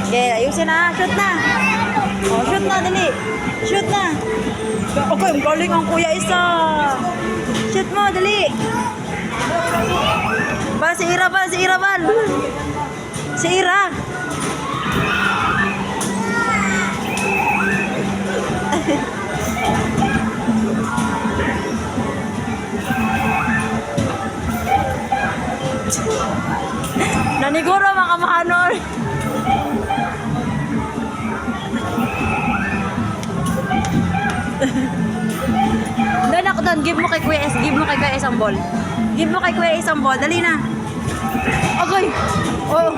Okay, ayusin na. Shoot na. Oh, shoot na, dali. Shoot na. Okay, ang galing ang kuya isa. Shoot mo, dali. Ba, si Ira ba? Si Ira ba? Si Ira. Naniguro mga mahanol. Doon ako doon. Give mo kay Kuya S. Give mo kay Kuya S ang ball. Give mo kay Kuya S ang ball. Dali na. Okay. Oh.